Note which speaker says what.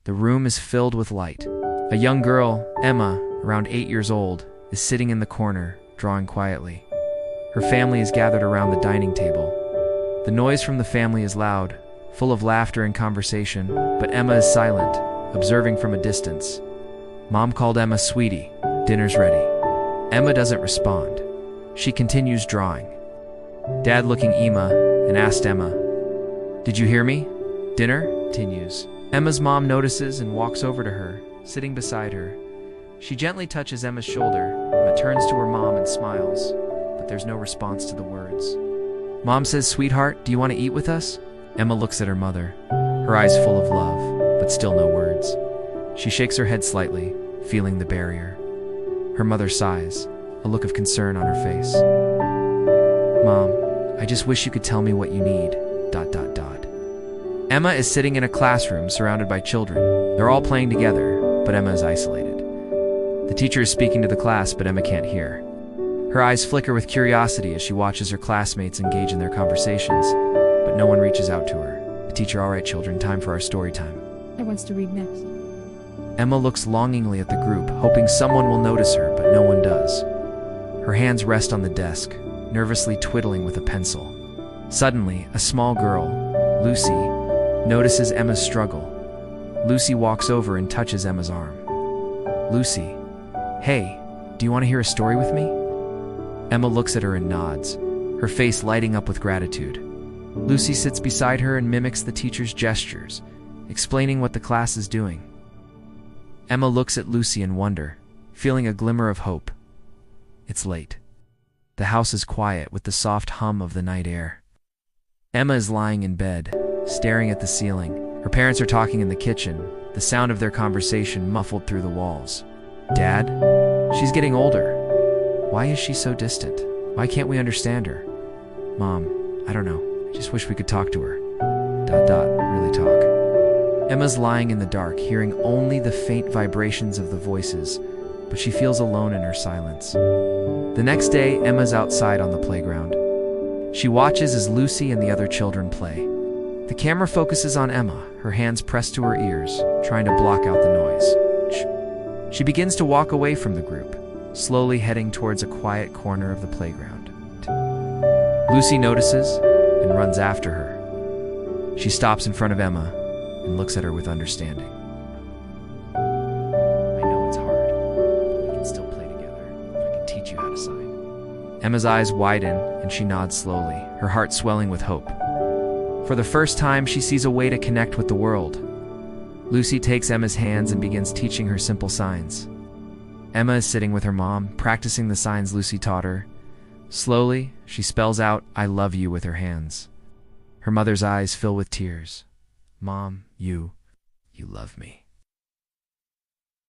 Speaker 1: The room is filled with light. A young girl, Emma, around 8 years old, is sitting in the corner, drawing quietly. Her family is gathered around the dining table. The noise from the family is loud, full of laughter and conversation, but Emma is silent, observing from a distance. Mom called Emma, "Sweetie, dinner's ready." Emma doesn't respond. She continues drawing. Dad looking Emma and asked Emma, "Did you hear me? Dinner?" Continues. Emma's mom notices and walks over to her, sitting beside her. She gently touches Emma's shoulder. Emma turns to her mom and smiles, but there's no response to the words. Mom says, "Sweetheart, do you want to eat with us?" Emma looks at her mother, her eyes full of love, but still no words. She shakes her head slightly, feeling the barrier. Her mother sighs, a look of concern on her face. "Mom, I just wish you could tell me what you need, ... Emma is sitting in a classroom surrounded by children. They're all playing together, but Emma is isolated. The teacher is speaking to the class, but Emma can't hear. Her eyes flicker with curiosity as she watches her classmates engage in their conversations, but no one reaches out to her. The teacher, "All right, children, time for our story time."
Speaker 2: Who wants to read next?
Speaker 1: Emma looks longingly at the group, hoping someone will notice her, but no one does. Her hands rest on the desk, nervously twiddling with a pencil. Suddenly, a small girl, Lucy, notices Emma's struggle. Lucy walks over and touches Emma's arm. "Lucy, hey, do you want to hear a story with me?" Emma looks at her and nods, her face lighting up with gratitude. Lucy sits beside her and mimics the teacher's gestures, explaining what the class is doing. Emma looks at Lucy in wonder, feeling a glimmer of hope. It's late. The house is quiet with the soft hum of the night air. Emma is lying in bed, staring at the ceiling. Her parents are talking in the kitchen, the sound of their conversation muffled through the walls. "Dad? She's getting older. Why is she so distant? Why can't we understand her? Mom, I don't know. I just wish we could talk to her. ... Really talk." Emma's lying in the dark, hearing only the faint vibrations of the voices, but she feels alone in her silence. The next day, Emma's outside on the playground. She watches as Lucy and the other children play. The camera focuses on Emma, her hands pressed to her ears, trying to block out the noise. She begins to walk away from the group, slowly heading towards a quiet corner of the playground. Lucy notices and runs after her. She stops in front of Emma and looks at her with understanding. "I know it's hard, but we can still play together. I can teach you how to sign." Emma's eyes widen and she nods slowly, her heart swelling with hope. For the first time, she sees a way to connect with the world. Lucy takes Emma's hands and begins teaching her simple signs. Emma is sitting with her mom, practicing the signs Lucy taught her. Slowly, she spells out, "I love you," with her hands. Her mother's eyes fill with tears. "Mom, you love me."